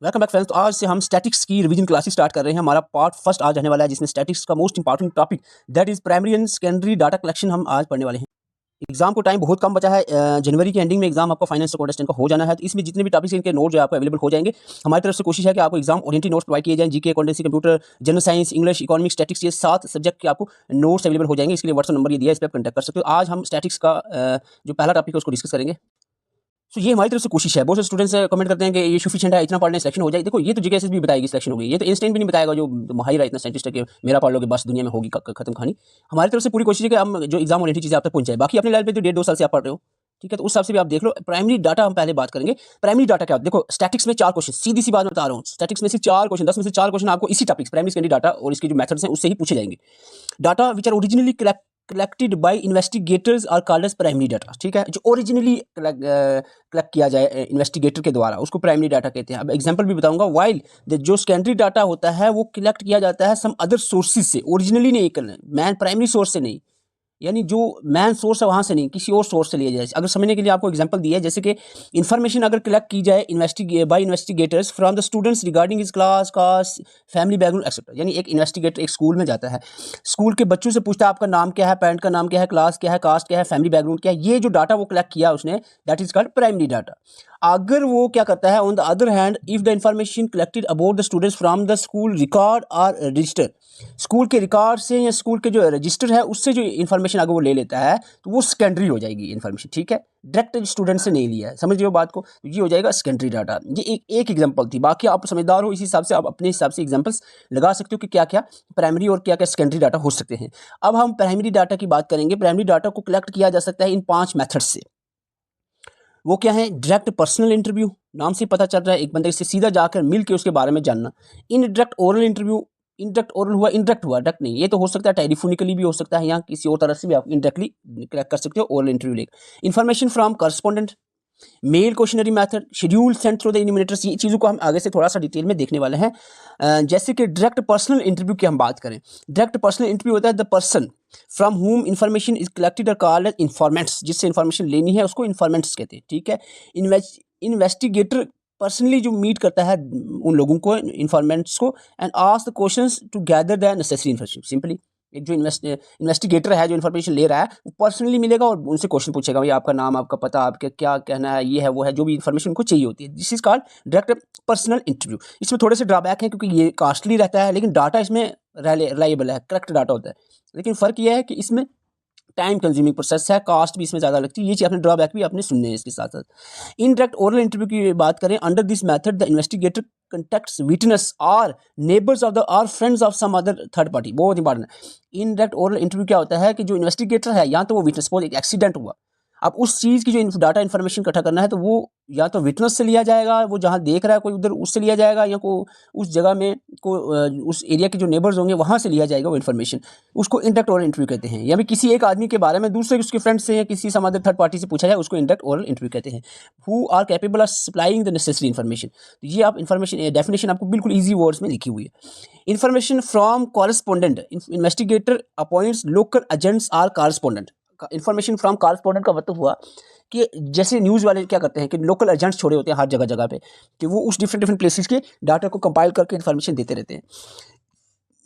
Welcome back friends. तो आज से हम स्टैटिक्स की रिवीजन क्लासेस स्टार्ट कर रहे हैं। हमारा पार्ट फर्स्ट आज आने वाला है, जिसमें स्टैटिक्स का most important topic that is primary and secondary data collection हम आज पढ़ने वाले हैं। एग्जाम को टाइम बहुत कम बचा है। जनवरी के एंडिंग में एग्जाम आपका फाइनेंस कोटेस्टेंट का हो जाना है। तो इसमें जितने भी टॉपिक्स इनके नोट जो आपको अवेलेबल हो जाएंगे। हमारी तरफ से कोशिश है कि आपको एग्जाम ओरिएंटेड नोट्स प्रोवाइड किए जाएं। GK, accountancy, computer, general science, English, economics, statics, ये 7 सब्जेक्ट के आपको नोट्स अवेलेबल हो जाएंगे। इसके लिए व्हाट्सएप नंबर ये दिया है, इस पर आप कॉन्टैक्ट कर सकते हो। आज हम स्टैटिक्स का जो पहला टॉपिक है उसको डिस्कस करेंगे। तो ये हमारी तरफ से कोशिश है। बहुत से स्टूडेंट्स कमेंट करते हैं कि ये सफिशिएंट है, इतना पढ़ने सिलेक्शन हो जाए। देखो, ये तो जीकेएसएस भी बताएगी सिलेक्शन होगी, ये तो इंस्टेंट भी नहीं बताएगा जो माहिर है इतना साइंटिस्ट है कि मेरा पढ़ लोगे बस दुनिया में होगी खत्म कहानी। हमारी तरफ से पूरी कोशिश है कि हम जो एग्जाम ओरिएंटेड चीज़ें आप तक पहुंचाए। बाकी अपने लेवल पे तो 1.5-2 साल से आप पढ़ रहे हो, ठीक है, तो उस हिसाब से भी आप देख लो। प्राइमरी डाटा हम पहले बात करेंगे। प्राइमरी डाटा क्या होता है? देखो, स्टैटिक्स में 4 क्वेश्चन, सीधी सी बात बता रहा हूँ, स्टैटिक्स में से 4 क्वेश्चन, 10 में से 4 क्वेश्चन आपको इसी टॉपिक्स प्राइमरी सेकेंडरी डाटा और इसके जो मेथड्स हैं उससे ही पूछे जाएंगे। Data which are originally collected by investigators are called as primary data, ठीक है, जो ओरिजिनली कलेक्ट किया जाए इन्वेस्टिगेटर के द्वारा उसको प्राइमरी डाटा कहते हैं। अब एग्जांपल भी बताऊंगा। वाइल जो सेकेंडरी डाटा होता है वो कलेक्ट किया जाता है सम अदर सोर्सेज से, ओरिजिनली नहीं, मैन प्राइमरी सोर्स से नहीं, यानी जो मैन सोर्स है वहाँ से नहीं, किसी और सोर्स से लिया जाए। अगर समझने के लिए आपको एग्जांपल दिया है, जैसे कि इन्फॉर्मेशन अगर कलेक्ट की जाए by investigators from the students regarding his class, caste, family background etcetera. यानी एक इन्वेस्टिगेटर एक स्कूल में जाता है, स्कूल के बच्चों से पूछता है आपका नाम क्या है, पेरेंट का नाम क्या है, क्लास क्या है, कास्ट क्या है, फैमिली बैकग्राउंड क्या है। ये जो डाटा वो कलेक्ट किया उसने, that is called primary data. अगर वो क्या करता है, on the other hand, if the information collected about the students from the school record और रजिस्टर, स्कूल के रिकॉर्ड से या स्कूल के जो रजिस्टर है उससे जो इन्फॉर्मेशन अगर वो ले लेता है तो वो सेकेंडरी हो जाएगी इन्फॉर्मेशन, ठीक है, डायरेक्ट स्टूडेंट से नहीं लिया है। समझ रहे हो बात को? ये हो जाएगा सेकेंडरी डाटा। ये एक एग्जांपल थी, बाकी आप समझदार हो, इसी हिसाब से आप अपने हिसाब से एग्जांपल्स लगा सकते हो कि क्या क्या प्राइमरी और क्या क्या सेकेंडरी डाटा हो सकते हैं। अब हम प्राइमरी डाटा की बात करेंगे। प्राइमरी डाटा को कलेक्ट किया जा सकता है इन 5 मेथड से। वो क्या है? डायरेक्ट पर्सनल इंटरव्यू, नाम से पता चल रहा है, एक बंदे से सीधा जाकर मिल के उसके बारे में जानना। Indirect oral interview, indirect oral हुआ, इनडायरेक्ट हुआ, डायरेक्ट नहीं। ये तो हो सकता है टेलीफोनिकली भी हो सकता है, या किसी और तरह से भी आप इनडायरेक्टली कलेक्ट कर सकते हो ओरल इंटरव्यू लेकर। Information from correspondent, mail questionnaire method, schedule send through the enumerators. ये चीज़ों को हम आगे से थोड़ा सा डिटेल में देखने वाले हैं। जैसे कि डायरेक्ट पर्सनल इंटरव्यू की हम बात करें। डायरेक्ट पर्सनल इंटरव्यू होता है द पर्सन फ्रॉम हुम इंफॉर्मेशन इज कलेक्टेड और कॉल्ड एज इन्फॉर्मेंट्स। जिससे इन्फॉर्मेशन लेनी है उसको इन्फॉर्मेंट्स कहते हैं, ठीक है। इन्वेस्टिगेटर पर्सनली जो मीट करता है उन लोगों को, इन्फॉर्मेंट्स को, and ask the questions to gather the necessary information. Simply एक जो इन्वेस्टिगेटर है, जो इन्फॉर्मेशन ले रहा है, वो पर्सनली मिलेगा और उनसे क्वेश्चन पूछेगा, भाई आपका नाम, आपका पता, आपका क्या कहना है, ये है वो है, जो भी इन्फॉर्मेशन उनको चाहिए होती है। This is called direct personal interview. इसमें थोड़े से ड्रॉबैक हैं क्योंकि ये कॉस्टली रहता है, लेकिन डाटा इसमें रिलायबल है, करेक्ट डाटा होता है। लेकिन फ़र्क यह है कि इसमें टाइम कंज्यूमिंग प्रोसेस है, कॉस्ट भी इसमें ज़्यादा लगती है। ये चीज़ अपने ड्रॉबैक भी आपने सुनने हैं इसके साथ साथ। इनडायरेक्ट ओरल इंटरव्यू की बात करें, under this method the investigator contacts witness और नेबर्स ऑफ द और friends of some other third party. बहुत इंपॉर्टेंट है। इनडायरेक्ट ओरल इंटरव्यू क्या होता है कि जो इन्वेस्टिगेटर है, या तो वो विटनेस, एक एक्सीडेंट हुआ, अब उस चीज़ की जो डाटा इन्फॉर्मेशन इकट्ठा करना है, तो वो या तो विटनेस से लिया जाएगा, वो जहाँ देख रहा है कोई उधर, उससे लिया जाएगा, या को उस जगह में उस एरिया के जो नेबर्स होंगे वहाँ से लिया जाएगा वो इन्फॉर्मेशन। उसको इंडायरेक्ट ओरल इंटरव्यू कहते हैं। या फिर किसी एक आदमी के बारे में दूसरे उसके फ्रेंड से या किसी सम अदर थर्ड पार्टी से पूछा जाए, उसको इंडायरेक्ट ओरल इंटरव्यू कहते हैं। Who are capable of supplying the necessary information. तो ये आप इन्फॉर्मेशन डेफिनेशन आपको बिल्कुल ईजी वर्ड्स में लिखी हुई है। Information from correspondent, investigator appoints local agents or correspondent. Information from correspondent का मतलब हुआ कि जैसे न्यूज़ वाले क्या करते हैं कि लोकल एजेंट्स छोड़े होते हैं हर जगह जगह पे, कि वो उस डिफरेंट प्लेसेस के डाटा को कंपाइल करके इन्फॉर्मेशन देते रहते हैं।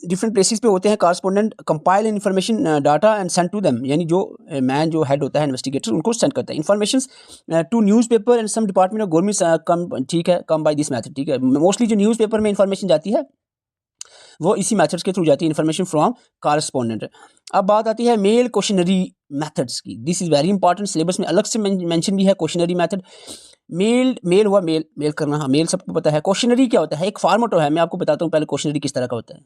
डिफरेंट प्लेसेस पे होते हैं correspondent, compile information data and send to them, यानी जो मैन जो हेड होता है इन्वेस्टिगेटर उनको सेंड करता है information to newspaper and some department of government come, ठीक है, कम बाय दिस मेथड, ठीक है। मोस्टली जो न्यूज़पेपर में इन्फॉर्मेशन जाती है वो इसी मेथड्स के थ्रू जाती है, इन्फॉर्मेशन फ्रॉम कॉरेस्पॉन्डेंट। अब बात आती है मेल क्वेश्चनरी मेथड्स की। This is very important, syllabus में अलग से मेंशन भी है क्वेश्चनरी मेथड। मेल हुआ, मेल करना, हाँ मेल सबको पता है। क्वेश्चनरी क्या होता है? एक फॉर्मेट है, मैं आपको बताता हूँ पहले क्वेश्चनरी किस तरह का होता है।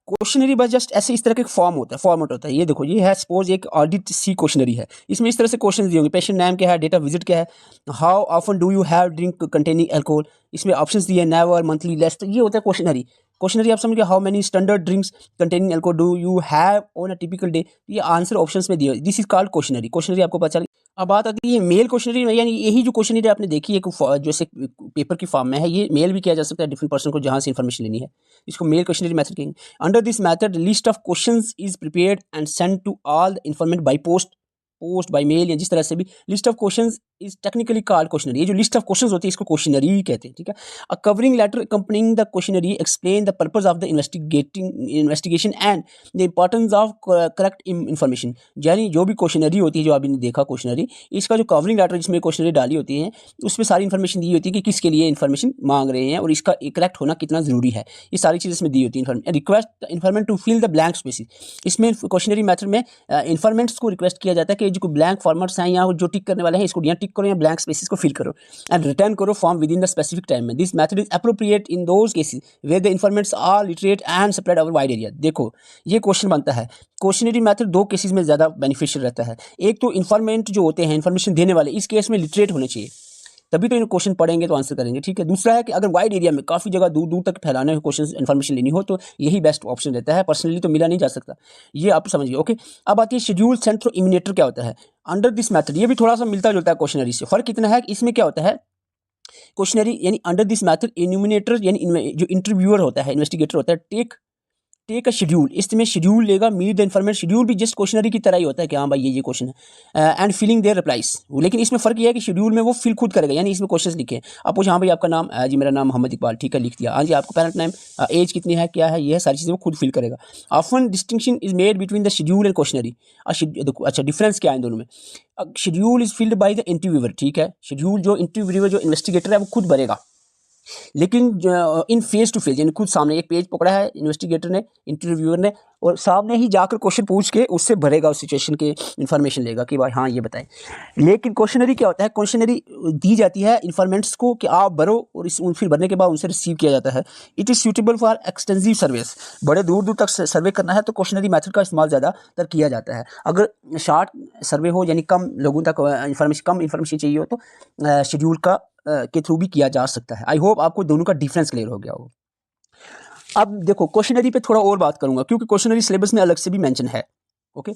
क्वेश्चनरी बस जस्ट ऐसे इस तरह का एक फॉर्मेट होता है। ये देखो, ये है सपोज एक ऑडिट सी क्वेश्चनरी है। इसमें इस तरह से क्वेश्चन दिए होंगे, पेशेंट नेम क्या है, डेट ऑफ विजिट क्या है, how often do you have drink containing alcohol. इसमें ऑप्शंस दिए, नेवर, मंथली, लेस। तो ये होता है क्वेश्चनरी। क्वेश्चनरी आप समझ गए, how many standard drinks containing alcohol do you have on a typical day. ये आंसर ऑप्शंस में दिए, this is called questionnaire. Questionnaire आपको पता चल। अब बात आती है मेल क्वेश्चनरी में, यानी यही जो क्वेश्चनरी आपने देखी है जैसे पेपर की फॉर्म में है, ये मेल भी किया जा सकता है डिफरेंट पर्सन को जहाँ से इन्फॉर्मेशन लेनी है। इसको मेल क्वेश्चनरी मेथड कहेंगे। Under this method list of questions is prepared and send to all the informant by post. Post, by mail या जिस तरह से भी। List of questions is technically called questionnaire. ये जो लिस्ट ऑफ क्वेश्चंस होती है इसको क्वेश्चनरी कहते हैं, ठीक है। A covering letter accompanying the questionnaire explain the purpose of the investigation and the importance of correct information. यानी जो भी क्वेश्चनरी होती है, जो आपने देखा क्वेश्चनरी, इसका जो कवरिंग लेटर जिसमें क्वेश्चनरी डाली होती है उसमें सारी इन्फॉर्मेशन दी होती है कि किसके लिए इन्फॉर्मेशन मांग रहे हैं और इसका करेक्ट होना कितना ज़रूरी है। ये सारी चीज़ें इसमें दी होती है। Request informant to fill the blank spaces. इसमें क्वेश्चनरी मेथड में इन्फॉर्मेंट्स को रिक्वेस्ट किया जाता है कि जो ब्लैंक फॉर्मेट्स हैं या जो टिक करने वाले हैं इसको यहाँ टिक करो या ब्लैंक स्पेसिस को फिल करो एंड रिटर्न करो form within the specific time में। This method is appropriate in those cases where the informants are literate and spread over wide area. देखो ये क्वेश्चन बनता है, क्वेश्चनरी मेथड दो cases में ज़्यादा बेनिफिशियल रहता है। एक तो इन्फॉर्मेंट जो होते हैं, इन्फॉर्मेशन देने वाले, इस केस में लिटरेट होने चाहिए, तभी तो इन क्वेश्चन पढ़ेंगे तो आंसर करेंगे, ठीक है। दूसरा है कि अगर वाइड एरिया में काफ़ी जगह दूर दूर तक फैलाने में क्वेश्चन इन्फॉर्मेशन लेनी हो तो यही बेस्ट ऑप्शन रहता है। पर्सनली तो मिला नहीं जा सकता, ये आप समझिए, ओके। अब आती है शेड्यूल सेंट थ्रू इमिनेटर क्या होता है अंडर दिस मेथड। ये भी थोड़ा सा मिलता जुलता है क्वेश्चनरी से। फर्क इतना है कि इसमें क्या होता है, क्वेश्चनरी यानी अंडर दिस मेथड इन्यूमिनेटर यानी जो इंटरव्यूअर होता है, इन्वेस्टिगेटर होता है, टेक अ शेड्यूल, इसमें शेड्यूल लेगा, मीट द इन्फॉर्मेशन। शेड्यूल भी जस्ट क्वेश्चनरी की तरह ही होता है कि हाँ भाई ये क्वेश्चन है एंड फिलिंग देयर रिप्लाइज। लेकिन इसमें फ़र्क ये है कि शेड्यूल में वो फिल खुद करेगा, यानी इसमें क्वेश्चन लिखे, आप पूछे हाँ भाई आपका नाम, जी मेरा नाम मोहम्मद इकबाल, ठीक है, लिख दिया। हाँ जी आपका पेरेंट नेम, एज कितनी है, क्या है, ये सारी चीज़ें वो खुद फिल करेगा। Often distinction is made between the schedule and questionnaire. अच्छा डिफरेंस क्या है इन दोनों में। Schedule is filled by the interviewer, ठीक है। शेड्यूल जो इंटरव्यूअर जो इन्वेस्टिगेटर है वो खुद भरेगा, लेकिन इन फेस टू फेस यानी खुद सामने एक पेज पकड़ा है इन्वेस्टिगेटर ने, इंटरव्यूअर ने, और सामने ही जाकर क्वेश्चन पूछ के उससे भरेगा, उस सिचुएशन के इन्फॉर्मेशन लेगा कि भाई हाँ ये बताएं। लेकिन क्वेश्चनरी क्या होता है, क्वेश्चनरी दी जाती है इन्फॉर्मेंट्स को कि आप भरो और इस फिर भरने के बाद उनसे रिसीव किया जाता है। It is suitable for extensive surveys. बड़े दूर दूर तक सर्वे करना है तो क्वेश्चनरी मेथड का इस्तेमाल ज़्यादातर किया जाता है। अगर शॉर्ट सर्वे हो यानी कम लोगों तक कम इन्फॉर्मेशन चाहिए हो तो शेड्यूल का के थ्रू भी किया जा सकता है। आई होप आपको दोनों का डिफरेंस क्लियर हो गया हो। अब देखो क्वेश्चनरी पे थोड़ा और बात करूंगा क्योंकि क्वेश्चनरी सिलेबस में अलग से भी मेंशन है, ओके।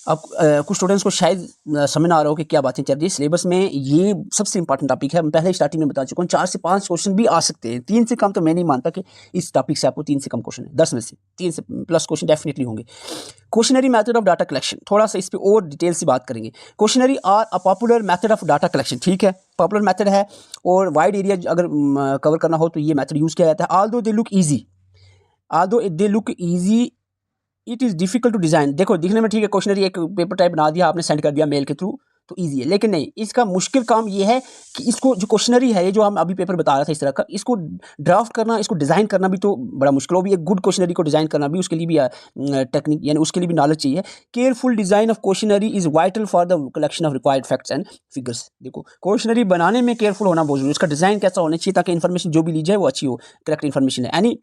अब कुछ स्टूडेंट्स को शायद समझ ना आ रहा हो कि क्या बातें चल रही है। सिलेबस में ये सबसे इंपॉर्टेंट टॉपिक है। मैं पहले स्टार्टिंग में बता चुका हूँ 4 से 5 क्वेश्चन भी आ सकते हैं, 3 से कम तो मैं नहीं मानता कि इस टॉपिक से आपको 3 से कम क्वेश्चन है। 10 में से 3 से प्लस क्वेश्चन डेफिनेटली होंगे। Questionnaire method of data collection, थोड़ा सा इस पर और डिटेल से बात करेंगे। Questionnaire are a popular method of data collection, ठीक है, पॉपुलर मेथड है और वाइड एरिया अगर कवर करना हो तो ये मेथड यूज़ किया जाता है। Although they look easy it is difficult to design. देखो दिखने में ठीक है, क्वेश्चनरी एक पेपर टाइप बना दिया आपने, सेंड कर दिया मेल के थ्रू तो ईजी है, लेकिन नहीं, इसका मुश्किल काम ये है कि इसको जो क्वेश्चनरी है, ये जो हम अभी पेपर बता रहा था इस तरह का, इसको ड्राफ्ट करना, इसको डिज़ाइन करना भी तो बड़ा मुश्किल हो। भी एक गुड क्वेश्चनरी को डिज़ाइन करना भी उसके लिए भी टेक्निक यानी उसके लिए भी नॉलेज चाहिए। Careful design of questionnaire is vital for the collection of required facts and figures. देखो क्वेश्चनरी बनाने में केयरफुल होना बहुत जरूरी है। उसका डिज़ाइन कैसा होना चाहिए ताकि इन्फॉर्मेशन जो भी ली जाए वो अच्छी हो, करेक्ट इन्फॉर्मेशन है। Any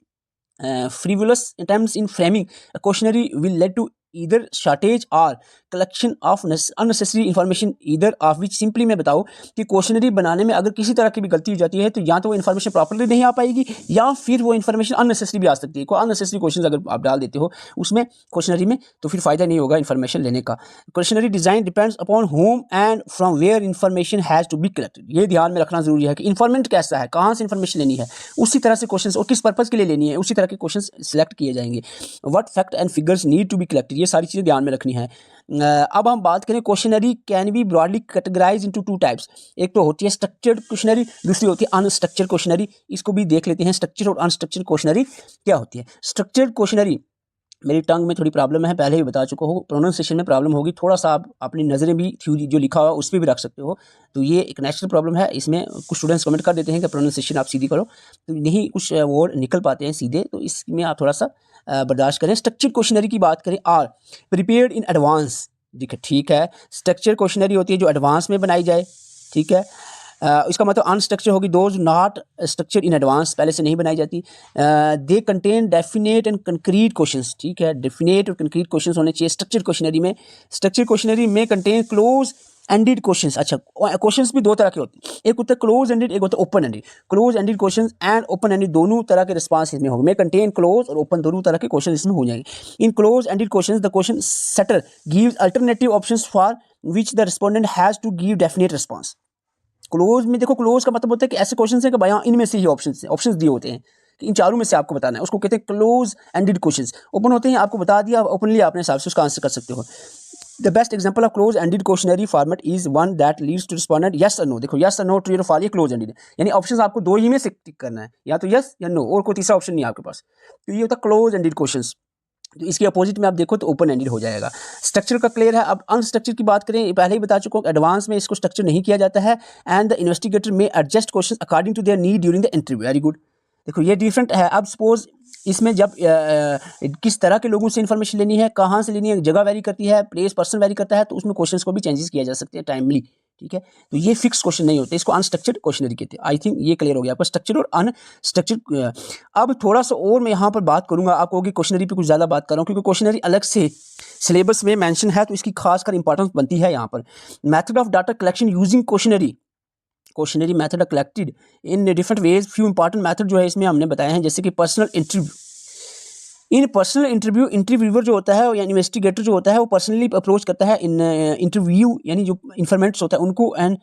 frivolous attempts in framing a questionnaire will lead to either shortage or collection of unnecessary information, either of which simply मैं बताऊँ कि क्वेश्चनरी बनाने में अगर किसी तरह की भी गलती हो जाती है तो या तो वो इन्फॉर्मेशन प्रॉपर्ली नहीं आ पाएगी या फिर वो इन्फॉर्मेशन अननेसेसरी भी आ सकती है। कोई अननेसेसरी क्वेश्चन अगर आप डाल देते हो उसमें क्वेश्चनरी में तो फिर फ़ायदा नहीं होगा इन्फॉर्मेशन लेने का। Questionnaire design depends upon whom and from where information has to be collected. ये ध्यान में रखना जरूरी है कि इन्फॉर्मेंट कैसा है, कहाँ से इन्फॉर्मेशन लेनी है, उसी तरह से क्वेश्चन और किस पर्पज़ के लिए लेनी है, उसी तरह के क्वेश्चन सिलेक्ट किए जाएंगे। What fact and figures need to be collected, ये सारी चीज़ें ध्यान में रखनी है। अब हम बात करें questionnaire can be broadly categorize into 2 types. एक तो होती है स्ट्रक्चर्ड क्वेश्चनरी, दूसरी होती है अनस्ट्रक्चर्ड क्वेश्चनरी। इसको भी देख लेते हैं स्ट्रक्चर्ड और अनस्ट्रक्चर्ड क्वेश्चनरी क्या होती है। स्ट्रक्चर्ड क्वेश्चनरी, मेरी टंग में थोड़ी प्रॉब्लम है, पहले ही बता चुका हूँ, प्रोनाउंसिएशन में प्रॉब्लम होगी, थोड़ा सा आप अपनी नज़रें भी थ्योरी जो लिखा हुआ उस पर भी रख सकते हो, तो ये एक नेचुरल प्रॉब्लम है। इसमें कुछ स्टूडेंट्स कमेंट कर देते हैं कि प्रोनाउंसिएशन आप सीधी करो, तो नहीं कुछ वर्ड निकल पाते हैं सीधे, तो इसमें आप थोड़ा सा बर्दाश्त करें। स्ट्रक्चर्ड क्वेश्चनरी की बात करें, आर प्रिपेयर्ड इन एडवांस, ठीक है। स्ट्रक्चर क्वेश्चनरी होती है जो एडवांस में बनाई जाए, ठीक है। इसका मतलब अनस्ट्रक्चर होगी those not structure in advance, पहले से नहीं बनाई जाती। They contain definite and concrete questions, ठीक है, डेफिनेट और कंक्रीट क्वेश्चंस होने चाहिए स्ट्रक्चर क्वेश्चनरी में। स्ट्रक्चर क्वेश्चनरी में कंटेन क्लोज एंडेड क्वेश्चंस। अच्छा क्वेश्चंस भी दो तरह के होते हैं, एक होता है क्लोज एंडेड, एक होता है open ended. Close ended questions and open ended दोनों तरह के रिस्पांस इसमें होंगे। में कंटेन क्लोज और ओपन दोनों तरह के क्वेश्चन इसमें हो जाएंगे। In close ended questions the question setter gives alternative options for which the respondent has to give definite response. Close में देखो, क्लोज का मतलब होता है कि ऐसे क्वेश्चन हैं कि भाई इनमें से ही ऑप्शंस दिए होते हैं कि इन चारों में से आपको बताना है, उसको कहते हैं क्लोज एंडेड क्वेश्चंस। ओपन होते हैं आपको बता दिया, ओपनली आपने हिसाब से उसका आंसर कर सकते हो। The best example of close ended questionnaire format is one that leads to respondent yes और नो। देखो यस और नो ट्रू और फॉल्स, ये क्लोज एंडेड है, यानी ऑप्शन आपको दो ही में से टिक करना है, या तो यस या नो, और कोई तीसरा ऑप्शन नहीं है आपके पास। तो ये होता है क्लोज एंडेड क्वेश्चन। तो इसके अपोजिट में आप देखो तो ओपन एंडेड हो जाएगा। स्ट्रक्चर का क्लियर है। अब अनस्ट्रक्चर की बात करें, पहले ही बता चुका हूँ, एडवांस में इसको स्ट्रक्चर नहीं किया जाता है। And the investigator may adjust question according to their need during the interview. Very good. देखो ये डिफरेंट है। अब सपोज इसमें जब किस तरह के लोगों से इन्फॉर्मेशन लेनी है, कहाँ से लेनी है, जगह वेरी करती है, प्लेस पर्सन वेरी करता है, तो उसमें क्वेश्चंस को भी चेंजेस किया जा सकते हैं टाइमली। ठीक है, तो ये फिक्स क्वेश्चन नहीं होते, इसको अनस्ट्रक्चर्ड क्वेश्चनरी कहते हैं। आई थिंक ये क्लियर हो गया आपका स्ट्रक्चर और अनस्ट्रक्चर्ड। अब थोड़ा सा और मैं यहाँ पर बात करूँगा, आप कहोगे क्वेश्चनरी पे कुछ ज़्यादा बात कर रहा हूँ, क्योंकि क्वेश्चनरी अलग से सिलेबस में मेंशन है, तो इसकी खासकर इंपॉर्टेंस बनती है यहाँ पर। Method of data collection using questionnaire method collected in different ways. Few important method जो है इसमें हमने बताए हैं, जैसे कि पर्सनल इंटरव्यू। इन पर्सनल इंटरव्यू इंटरव्यूअर जो होता है या इन्वेस्टिगेटर जो होता है वो पर्सनली अप्रोच करता है इन इंटरव्यू, यानी जो इन्फॉर्मेंट्स होता है उनको, एंड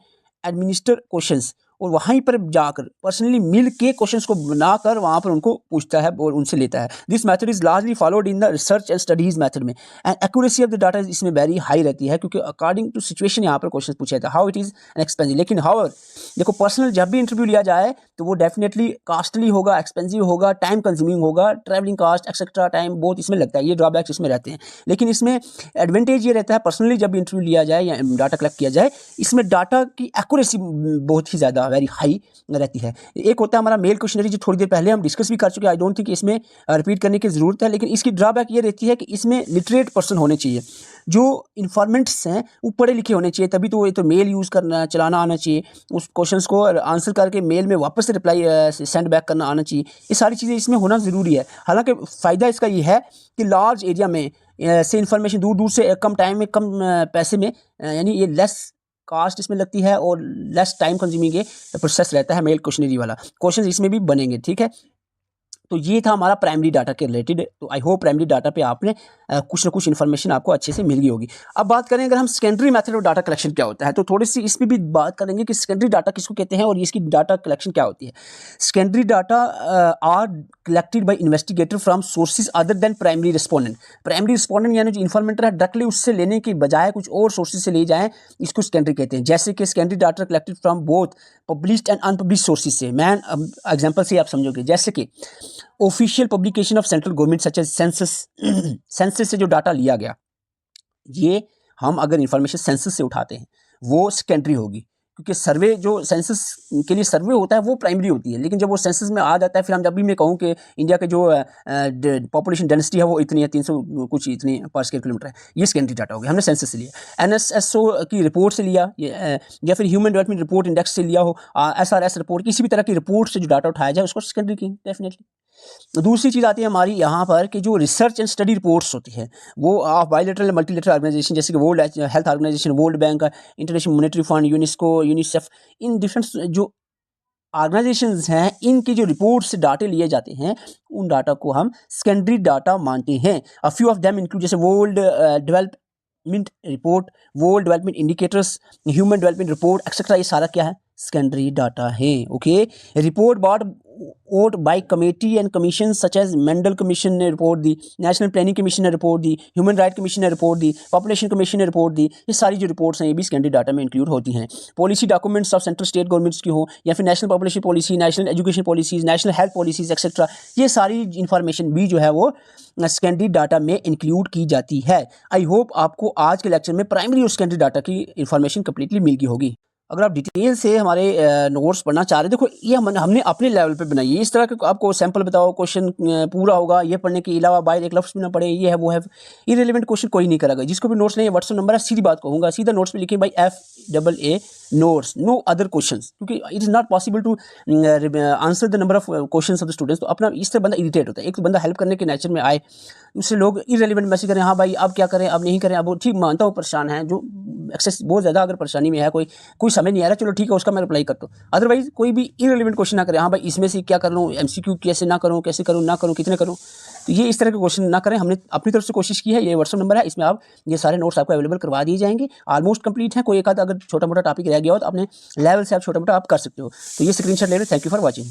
एडमिनिस्टर क्वेश्चंस, और वहीं पर जाकर पर्सनली मिल के क्वेश्चंस को बनाकर वहाँ पर उनको पूछता है और उनसे लेता है। This method is largely followed in the research and studies method में, and accuracy of the data इसमें वेरी हाई रहती है, क्योंकि अकॉर्डिंग टू सिचुएशन यहाँ पर क्वेश्चन पूछा जाता है। How it is an expensive, लेकिन हाउएवर देखो पर्सनल जब भी इंटरव्यू लिया जाए तो वो डेफिनेटली कॉस्टली होगा, एक्सपेंसिव होगा, टाइम कंज्यूमिंग होगा, ट्रैवलिंग कॉस्ट एक्सेट्रा टाइम बहुत इसमें लगता है, ये ड्रॉबैक्स इसमें रहते हैं। लेकिन इसमें एडवांटेज ये रहता है पर्सनली जब इंटरव्यू लिया जाए या डाटा कलेक्ट किया जाए, इसमें डाटा की एक्यूरेसी बहुत ही ज़्यादा वेरी हाई रहती है। एक होता है हमारा मेल क्वेश्चनरी, जो थोड़ी देर पहले हम डिस्कस भी कर चुके हैं, आई डोंट थिंक इसमें रिपीट करने की ज़रूरत है। लेकिन इसकी ड्रॉबैक ये रहती है कि इसमें लिटरेट पर्सन होने चाहिए, जो इन्फॉर्मेंट्स हैं वो पढ़े लिखे होने चाहिए, तभी तो ये तो मेल यूज़ करना चलाना आना चाहिए, उस क्वेश्चंस को आंसर करके मेल में वापस से रिप्लाई सेंड बैक करना आना चाहिए। ये सारी चीज़ें इसमें होना ज़रूरी है। हालांकि फ़ायदा इसका ये है कि लार्ज एरिया में से इन्फॉर्मेशन दूर दूर से कम टाइम में कम पैसे में, यानी ये लेस कास्ट इसमें लगती है और लेस टाइम कंज्यूमिंग ये प्रोसेस रहता है मेल क्वेश्चनरी वाला। क्वेश्चंस इसमें भी बनेंगे। ठीक है, तो ये था हमारा प्राइमरी डाटा के रिलेटेड। तो आई होप प्राइमरी डाटा पे आपने कुछ ना कुछ इन्फॉर्मेशन आपको अच्छे से मिल गई होगी। अब बात करें अगर हम secondary method of data collection क्या होता है, तो थोड़ी सी इसमें भी बात करेंगे कि सेकेंडरी डाटा किसको कहते हैं और इसकी डाटा कलेक्शन क्या होती है। Secondary data are collected by investigator from sources other than primary respondent. Primary respondent यानी जो इन्फॉर्मेटर है डायरेक्टली उससे लेने की बजाय कुछ और सोर्सेज से ले जाएँ, इसको सेकेंडरी कहते हैं। जैसे कि secondary data collected from both published and unpublished sources से। मैं एग्जाम्पल से आप समझोगे, जैसे कि official publication of central government such as census से जो डाटा लिया गया, ये हम अगर इंफॉर्मेशन सेंसस से उठाते हैं वो सेकेंडरी होगी, क्योंकि सर्वे जो सेंसस के लिए सर्वे होता है वो प्राइमरी होती है। लेकिन जब वो सेंसस में आ जाता है, फिर हम जब भी मैं कहूँ कि इंडिया के जो पॉपुलेशन डेंसिटी है वो इतनी है, 300 कुछ इतनी पर स्क्वायर किलोमीटर है, ये सेकेंडरी डाटा हो गया, हमने सेंसस से लिया। NSSO की रिपोर्ट से लिया, या फिर ह्यूमन डेवलपमेंट रिपोर्ट इंडेक्स से लिया हो, SRS रिपोर्ट, किसी भी तरह की रिपोर्ट से जो डाटा उठाया जाए उसको सेकेंडरी की डेफिनेटली। दूसरी चीज़ आती है हमारी यहाँ पर कि जो रिसर्च एंड स्टडी रिपोर्ट्स होती है वो ऑफ बायलैटरल मल्टीलैटरल ऑर्गेनाइजेशन, जैसे कि World Health Organisation, World Bank, International Monetary Fund, UNESCO, UNICEF, in different जो ऑर्गेनाइजेशंस हैं, इनके जो रिपोर्ट्स से डाटे लिए जाते हैं उन डाटा को हम सेकेंडरी डाटा मानते हैं। A few of them include जैसे world development report, world development indicators, human development report etcetera, ये सारा क्या है, सेकेंडरी डाटा है। Okay, report bought by committee and commissions such as Mendel Commission ने रिपोर्ट दी, national planning commission ने report दी, human right commission ने report दी, population commission ने report दी। ये सारी जो रिपोर्ट्स हैं ये भी सेकेंडरी डाटा में इंक्लूड होती हैं। Policy documents of central state governments की हो, या फिर national population policy, national education policies, national health policies etcetera, ये सारी इंफॉर्मेशन भी जो है वो सेकेंडरी डाटा में इंक्लूड की जाती है। आई होप आपको आज के लेक्चर में प्राइमरी और सेकेंडरी डाटा की इंफॉर्मेशन कंप्लीटली मिल गई होगी। अगर आप डिटेल से हमारे नोट्स पढ़ना चाह रहे हैं, देखो ये हमने अपने लेवल पे बनाई है। इस तरह के आपको सैंपल बताओ, क्वेश्चन पूरा होगा, ये पढ़ने के अलावा बाहर एक लफ्ज़ भी ना पढ़े, ये है वो है, इररिलेवेंट क्वेश्चन कोई नहीं करेगा। जिसको भी नोट्स नहीं है, व्हाट्सएप नंबर है, सीधी बात कहूँगा, सीधा नोट्स पे लिखिए भाई FAA notes, no other questions, क्योंकि it is not possible to answer the number of questions of the students. तो अपना इससे बंदा इरिटेट होता है। एक तो बंदा हेल्प करने के नेचर में आए, उससे लोग इररिलेवेंट मैसेज करें, हाँ भाई अब क्या करें, अब नहीं करें, अब ठीक मानता हूँ परेशान है, जो एक्सेस बहुत ज़्यादा अगर परेशानी में है, कोई समझ नहीं आ रहा, चलो ठीक है उसका मैं रिप्लाई करता हूँ। अदरवाइज कोई भी इररिलेवेंट क्वेश्चन ना करें, हाँ भाई इसमें से क्या कर लूँ, MCQ कैसे ना करूँ, कैसे करूँ ना करूँ, कितने करूँ, तो ये इस तरह के क्वेश्चन ना करें। हमने अपनी तरफ से कोशिश की है। ये व्हाट्सएप नंबर है, इसमें आप ये सारे नोट्स आपको अवेलेबल करवा दिए जाएंगे। ऑलमोस्ट कंप्लीट है, कोई एक आध अगर छोटा मोटा टॉपिक रह गया हो तो अपने लेवल से आप छोटा मोटा आप कर सकते हो। तो ये स्क्रीनशॉट ले लें। Thank you for watching.